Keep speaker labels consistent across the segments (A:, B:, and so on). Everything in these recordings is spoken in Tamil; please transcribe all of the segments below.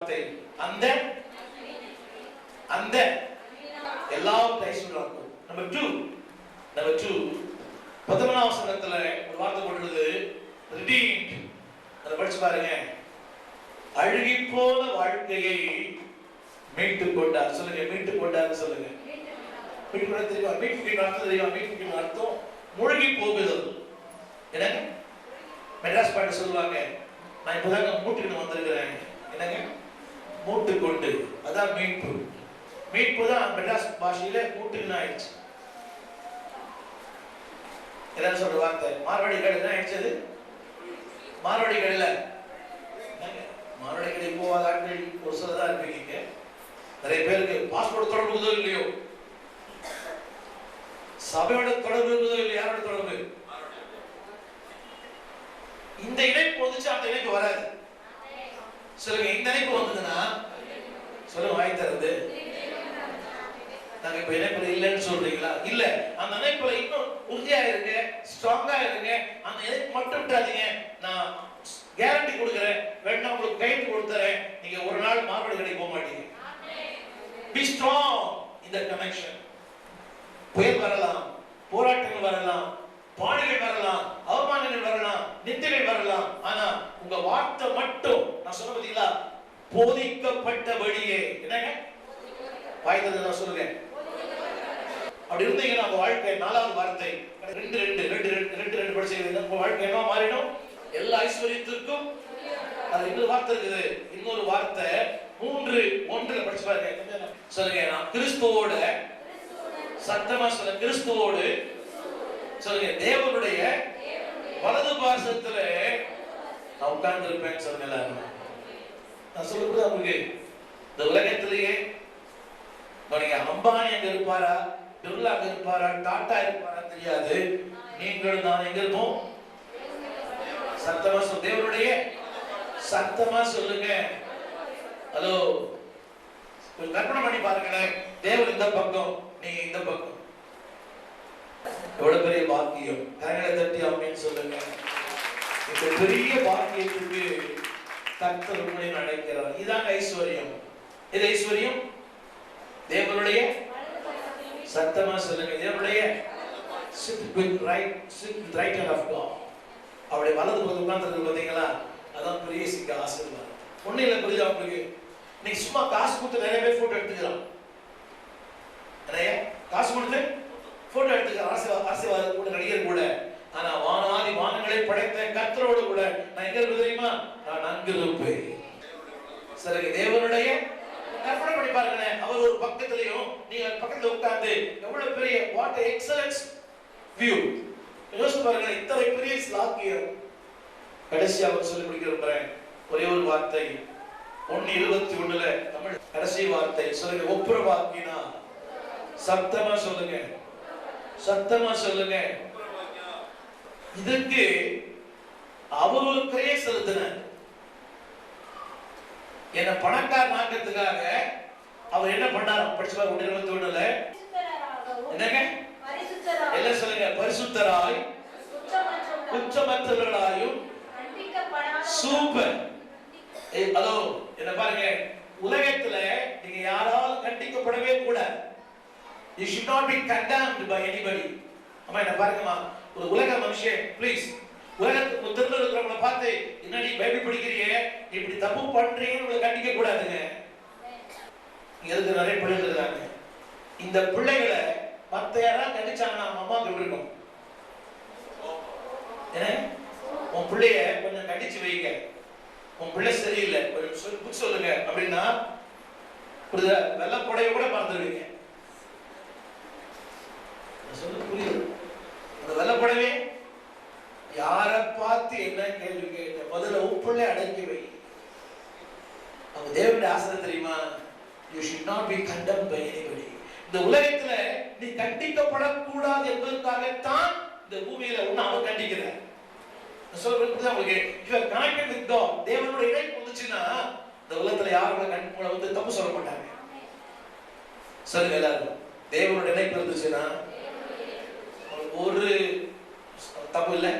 A: அந்த அந்த எல்லாரும் டைஸ் சொல்றாங்க. நம்பர் 2 11ஆம் வசனத்துல ஒரு வார்த்தை போடுறது redeemed. அத படிச்சு பாருங்க. அழுகி போன வாழ்க்கையை மீட்டு கொண்டார். சொல்லுங்க, மீட்டு கொண்டார் சொல்லுங்க. மீட்டு கொண்டார் தெரியுமா? மீட்டு அர்த்தம் தெரியுமா? மீட்டு அர்த்தம் மூழ்கி போகுதல். என்னங்க மெட்ராஸ் பாட்டு சொல்லுவாங்க, நான் இப்பதாங்க மூட்டுக்கு வந்திருக்கிறேன். என்னங்க மூட்டு கொண்டு, அதான் மீட்பு. மீட்பு தான் மெட்ராஸ் பாஷையில மூட்டுன்னு ஆயிடுச்சு. என்ன சொல்ற வார்த்தை? மார்வாடி கடை என்ன ஆயிடுச்சு? மார்வாடி கடையில மார்வாடி கடை போவாத ஆட்கள் ஒரு சிலர் தான் இருப்பீங்க. நிறைய பேருக்கு பாஸ்போர்ட் தொடர்பு இருக்குதோ இல்லையோ, சபையோட தொடர்பு இருக்குதோ இல்லையோ, யாரோட தொடர்பு? இந்த இணைப்பு வந்துச்சு, அந்த இணைப்பு வராது. சொல்லுங்க, இந்த இணைப்பு வந்ததுன்னா சொல்லுங்க, வாய் தருது. நாங்க இப்ப இணைப்புல இல்லைன்னு சொல்றீங்களா? இல்ல, அந்த இணைப்புல இன்னும் உறுதியா இருங்க, ஸ்ட்ராங்கா இருங்க. அந்த இணைப்பு மட்டும் விட்டாதீங்க. நான் கேரண்டி கொடுக்குறேன், வேணா உங்களுக்கு கைது கொடுத்துறேன், நீங்க ஒரு நாள் மார்வாடி கடைக்கு போக மாட்டீங்க. Be strong in the connection. புயல் வரலாம், போராட்டங்கள் வரலாம், பாடுகள் வரலாம், அவமானங்கள் வரலாம், நிந்தைகள் வரலாம். ஆனா உங்க வார்த்தை மட்டும், நான் சொல்ல பார்த்தீங்களா, போதிக்கப்பட்டபடியே. என்னங்க வாய்த்தது? நான் சொல்லுங்க, அப்படி இருந்தீங்கன்னா உங்க வாழ்க்கை. 4வது வார்த்தை 2 படிச்சீங்க. உங்க வாழ்க்கை என்ன மாறிடும்? எல்லா ஐஸ்வர்யத்திற்கும். அது இன்னொரு வார்த்தை இருக்குது. இன்னொரு வார்த்தை 3:1 படிச்சு பாருங்க. சொல்லுங்க, நான் கிறிஸ்துவோட, சத்தமா சொல்லுங்க, கிறிஸ்துவோடு சொல்லுங்க, தேவனுடைய வலது பாசத்துல நான் உட்கார்ந்து இருப்பேன்னு சொன்னேன். நான் சொல்லுறது அவங்களுக்கு இந்த உலகத்திலேயே நீங்க அம்பானி அங்க இருப்பாரா, பிர்லா அங்க இருப்பாரா, டாடா இருப்பாரா தெரியாது. நீங்கள் நான் எங்க இருப்போம்? சத்தமா சொல்லுங்க, தேவனுடைய, சத்தமா சொல்லுங்க. ஹலோ, கற்பனை பண்ணி பாருங்களேன். தேவன் இந்த பக்கம், நீங்க இந்த பக்கம். எவ்வளவு பெரிய பாக்கியம். கரங்களை தட்டி ஆமென் சொல்லுங்க. இந்த பெரிய பாக்கியத்துக்கு கர்த்தர் உங்களை அழைக்கிறார். இதாங்க ஐஸ்வர்யம். இது ஐஸ்வர்யம் தேவனுடைய, சத்தமா சொல்லுங்க, தேவனுடைய sit with right hand of God. அவருடைய வலது பக்கம் உட்கார்ந்து பாத்தீங்களா? அதான் பெரிய சிக்க ஆசீர்வாதம். ஒண்ணு இல்ல, புரியுதா உங்களுக்கு? நீங்க சும்மா காசு கொடுத்து நிறைய பேர் போட்டோ எடுத்துக்கலாம். நிறைய காசு கொடுத்து போட்டோ எடுத்துக்கலாம், ஆசீர்வாதம் கூட, நடிகர் கூட. ஆனா வானாதி வானங்களை படைத்த கர்த்தரோடு கூட நான் எங்க இருப்பது தெரியுமா? நான் அங்கு இருப்பேன். சொல்லுங்க, தேவனுடைய. கற்பனை பண்ணி பாருங்களேன், அவர் ஒரு பக்கத்திலையும் நீங்க பக்கத்துல உட்கார்ந்து எவ்வளவு பெரிய, வாட் எக்ஸலன்ஸ் வியூ. யோசிச்சு பாருங்க, இத்தனை பெரிய ஸ்லாக்கியம். கடைசியாக சொல்லி முடிக்கிறேன் ஒரே ஒரு வார்த்தை. 1:21 தமிழ் கடைசி வார்த்தை. சொல்லுங்க, ஒப்புரவாக்கினா. சத்தமா சொல்லுங்க, சத்தமா சொல்லுங்க. இதுக்கு அவர் ஒரு கிரையை செலுத்தினார். என்ன பணக்காரன் ஆக்கிறதுக்காக அவர் என்ன பண்ணார்? படிச்சு பாருங்க 1:21. என்னங்க எல்லாம் சொல்லுங்க, பரிசுத்தராய் குற்றமற்றவர்களாயும். சூப்பர். ஹலோ, என்ன பாருங்க, உலகத்துல நீங்க யாராலும் கண்டிக்கப்படவே கூடாது. You should not be condemned by anybody. அம்மா என்ன பாருங்கம்மா, ஒரு உலக மனுஷன் ப்ளீஸ், உலகத்துக்கு முத்திரல இருக்கிறவங்கள பார்த்து என்னடி பைபிள் படிக்கிறீங்க, இப்படி தப்பு பண்றீங்கன்னு உங்களை கண்டிக்க கூடாதுங்க. இங்க இருக்கிற நிறைய பிள்ளைகள் இருக்காங்க. இந்த பிள்ளைகளை மத்த யாராவது கண்டிச்சாங்கன்னா அம்மாவுக்கு எப்படி இருக்கும்? ஏன்னா உன் பிள்ளைய கொஞ்சம் கண்டிச்சு வைங்க. உன் பிள்ளை சரியில்லை, கொஞ்சம் சொல்லுங்க அப்படின்னா வெள்ளப்படையை கூட மறந்துடுவீங்க. சொல்ல புரியுது? அந்த வெள்ளப்படவே யார பார்த்து என்ன கேள்வி கேட்ட, முதல்ல உப்புள்ளே அடக்கி வை. அவங்க தேவனுடைய ஆசை தெரியுமா? You should not be condemned by anybody. இந்த உலகத்துல நீ கண்டிக்கப்படக்கூடாது என்பதற்காகத்தான் இந்த பூமியில ஒண்ணு அவன் கண்டிக்கிறார். சொல்றது உங்களுக்கு, you are connected with God. தேவனோட இணைப்பு வந்துச்சுன்னா இந்த உலகத்துல யாரும் உங்களை வந்து தப்பு சொல்ல மாட்டாங்க. சொல்லுங்க எல்லாரும், தேவனோட இணைப்பு இருந்துச்சுன்னா ஒரு தப்பு இல்லை.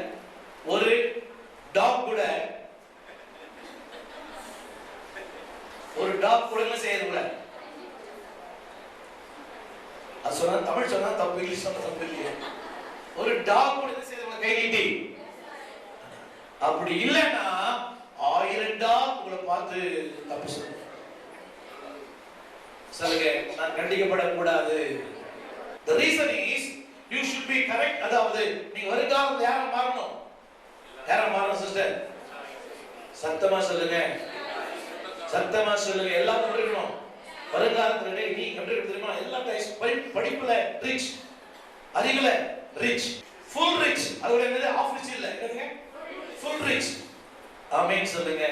A: ஒரு டாக் கூட டாக் கூட செய்யறது கூட. அது சொன்னா தமிழ் சொன்னா தப்பு, இங்கிலீஷ் சொன்னா தப்பு இல்லையே. ஒரு டாக் கூட செய்யறது கை நீட்டி. அப்படி இல்லைன்னா 1000 டாக் உங்களை பார்த்து தப்பு சொல்லுங்க. சொல்லுங்க, நான் கண்டிக்கப்படக்கூடாது. The reason is you should be correct. அதாவது நீங்க வருங்காலத்துல யாரை மாறணும்? யாரை மாறணும் சிஸ்டர்? சத்தமா சொல்லுங்க, சத்தமா சொல்லுங்க. எல்லாரும் இருக்கணும். வருங்காலத்துல நீ எப்படி தெரியுமா? எல்லா படிப்புல ரிச், அறிவுல ரிச், ஃபுல் ரிச். அதோட என்னது? ஆஃப் ரிச் இல்ல, என்னங்க? Full rich. ஆமென் சொல்லுங்க.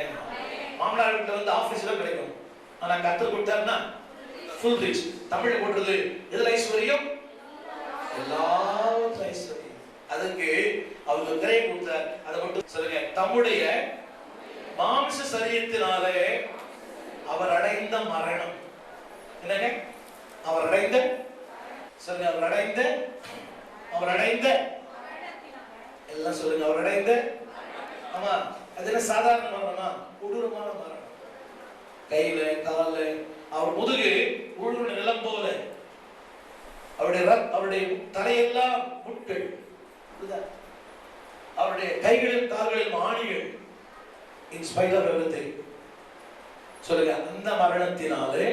A: மாமனார் வீட்டுல வந்து ஆஃப் ரிச் தான் கிடைக்கும். ஆனா கர்த்தர் கொடுத்தாருன்னா ஃபுல் ரிச். தமிழ்ல போடுறது எதுல ஐஸ்வர்யம்? எல்லாவற்ற ஐஸ்வர்யம். அதுக்கு அவங்க கிரை கொடுத்தார். அதை மட்டும் சொல்லுங்க. தம்முடைய மாம்ச சரீரத்தினாலே அவர் அடைந்த மரணம். என்னங்க? அவர் அடைந்த, சொல்லுங்க, அவர் அடைந்த, அவர் அடைந்த, எல்லாம் சொல்லுங்க, அவர் அடைந்த. ஆமா, அது என்ன சாதாரண மரணமா? கொடூரமான மரணம். கையில கால அவர் முதுகு உழுவுன நிலம் போல, அவருடைய தலையெல்லாம் முட்கள், அவருடைய கைகளில் கால்களில் ஆணிகள். In spite of everything. சொல்லுங்க, அந்த மரணத்தினாலே.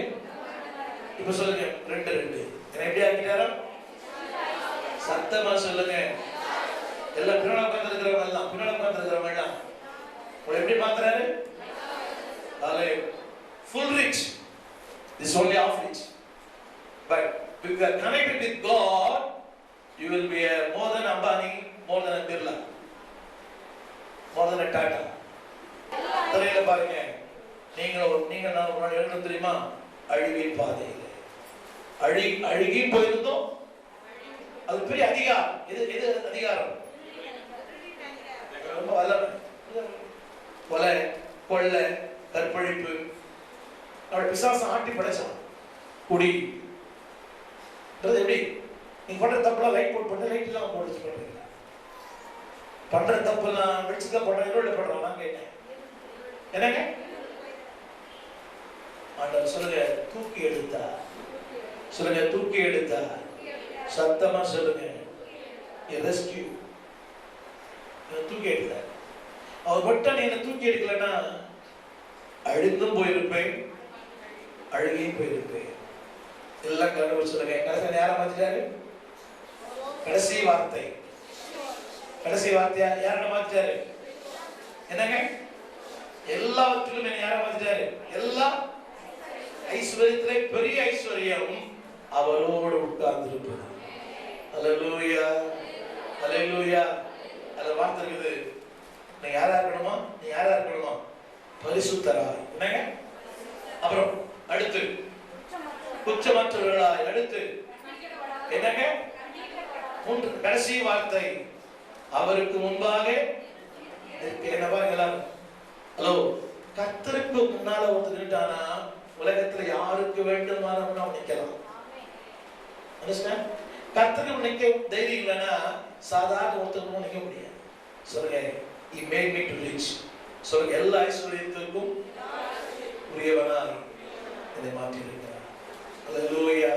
A: இப்ப சொல்லுங்க, 2 என்ன எப்படி ஆக்கிட்டாரா? சத்தமா சொல்லுங்க. எல்லாம் பின்னால உட்கார்ந்திருக்கிறவங்க எல்லாம், பின்னால உட்கார்ந்திருக்கிறவங்க எல்லாம் உங்களை எப்படி பார்க்கறாரு? Full rich. This is only half rich. But if you are connected with God, you will be more than Ambani, more than a Birla, more than a Tata. தெரியல பாருங்க. நீங்க நான் ஒரு நாள் எழுத தெரியுமா? அழிவின் பாதையில் அழுகி போயிருந்தோம். அது பெரிய அதிகாரம். எது அதிகாரம்? ரொம்ப வல்லமை. கொலை, கொள்ளை, கற்பழிப்பு. அவருடைய பிசாசம் ஆட்டி படைச்சான். குடி எப்படி? நீங்க பண்ற தப்புலாம் லைட் போட்டு பண்ண, லைட் எல்லாம் போட்டு பண்றீங்க. பண்ற தப்புலாம் வெளிச்சத்துல போடுற, இருள போடுறோம். நான் கேட்டேன், என்னங்க? ஆண்டவர் சொல்லுங்க, தூக்கி எடுத்தா. சொல்லுங்க, தூக்கி எடுத்தா. சத்தமா சொல்லுங்க, ரெஸ்கியூ. தூக்கி எடுத்த. அவர் மட்டும் நீங்க தூக்கி எடுக்கலன்னா அழுந்தும் போயிருப்பேன், அழுகியும் போயிருப்பேன். எல்லாம் கடவுள் சொல்லுங்க. கடைசி யாரை மாத்திட்டாரு? கடைசி வார்த்தை, கடைசி வார்த்தையா யாரை மாத்திட்டாரு? என்னங்க? எல்லாவற்றிலும் என்ன யாரை மாத்திட்டாரு? எல்லா ஐஸ்வர்யத்திலே பெரிய ஐஸ்வர்யம் அவரோடு உட்கார்ந்திருப்பது. அல்லேலூயா, அல்லேலூயா. அந்த வார்த்தை இருக்குது. நீ யாரா இருக்கணுமா? நீ யாரா இருக்கணுமா? பரிசுத்தராய். என்னங்க? அப்புறம் அடுத்து குற்றமற்றவர்களாய். அடுத்து என்னங்க? கடைசி வார்த்தை, அவருக்கு முன்பாக என்ன பாருங்களா? ஹலோ, கர்த்தருக்கு முன்னால வந்து நின்றானா உலகத்துல யாருக்கு வேண்டுமானவன் அவன் நிக்கலாம். கர்த்தருக்கு நிக்க தைரியம் இல்லைன்னா சாதாரண ஒருத்தருக்கும் நிக்க முடியாது. சொல்லுங்க, he made me to rich. சொல்லுங்க, எல்லா ஐஸ்வர்யத்திற்கும் உரியவனாய் என்னை மாற்றி இருக்கிறார். அல்லேலூயா.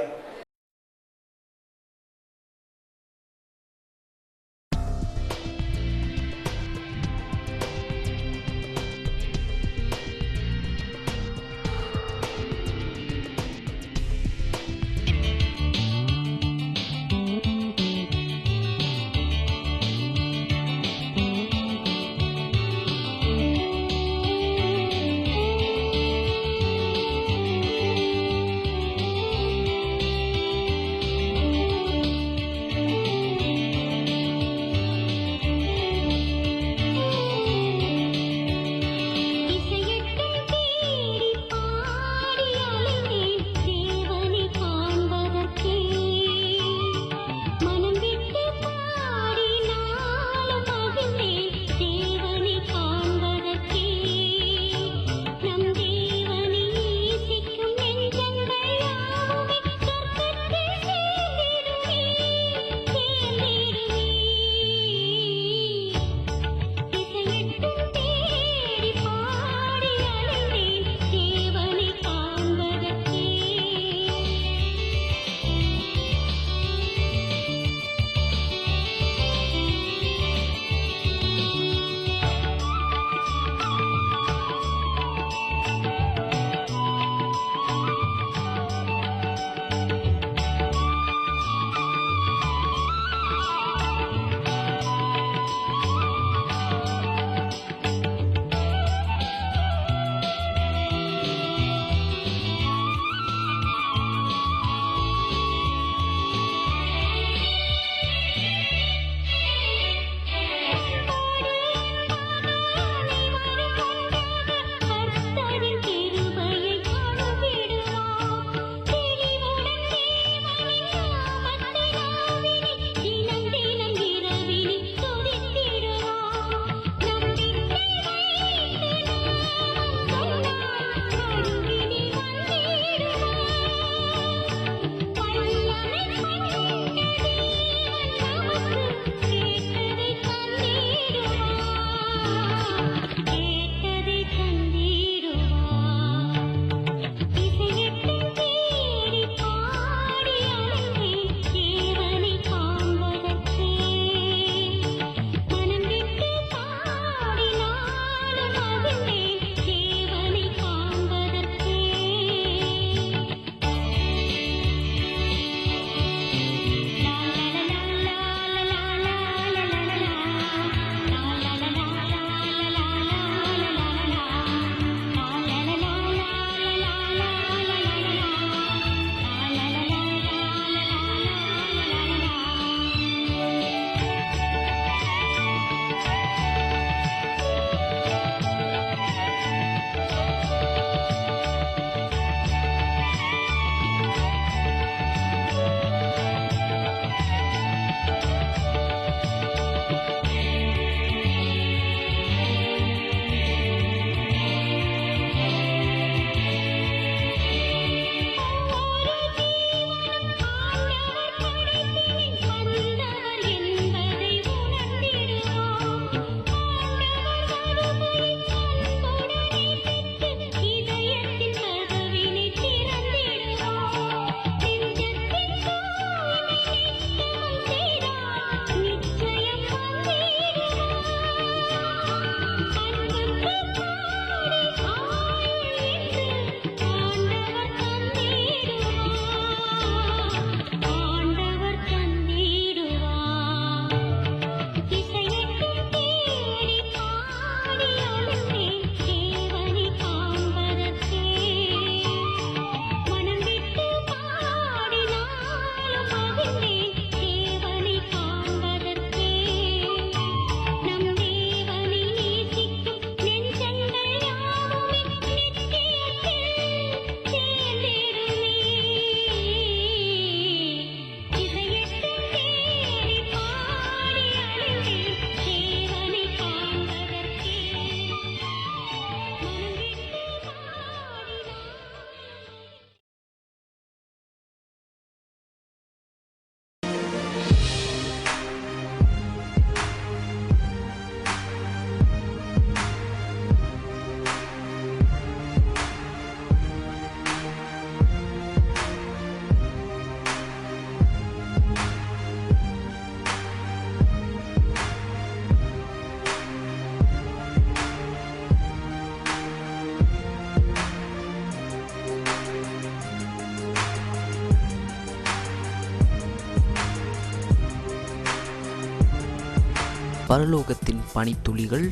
B: பரலோகத்தின் பனித்துளிகள்,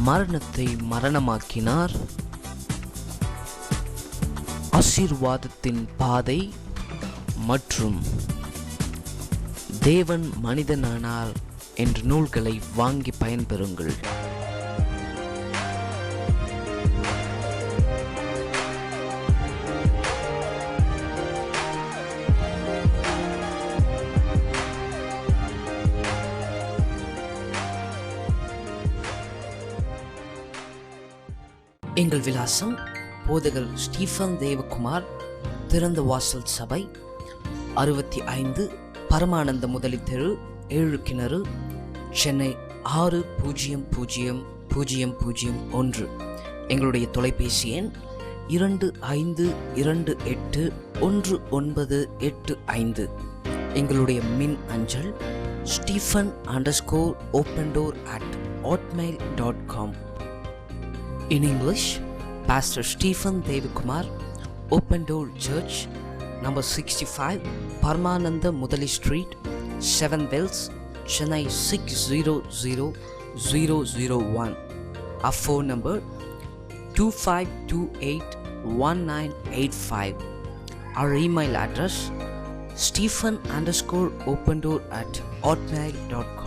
B: மரணத்தை மரணமாக்கினார், ஆசீர்வாதத்தின் பாதை மற்றும் தேவன் மனிதனானார் என்ற நூல்களை வாங்கி பயன்பெறுங்கள். எங்கள் விலாசம்: போதகர் ஸ்டீஃபன் தேவகுமார், திறந்த வாசல் சபை, 65 பரமானந்த முதலி தெரு, 7 கிணறு, சென்னை 600001. எங்களுடைய தொலைபேசி எண் 25281985. எங்களுடைய மின் அஞ்சல் stephen_opendoor@hotmail.com. In English, Pastor Stephen Devakumar, Open Door Church, number 65, Paramananda Mudali Street, 7 Wells, Chennai 600001. Our phone number 25281985. Our email address stephen_opendoor@hotmail.com.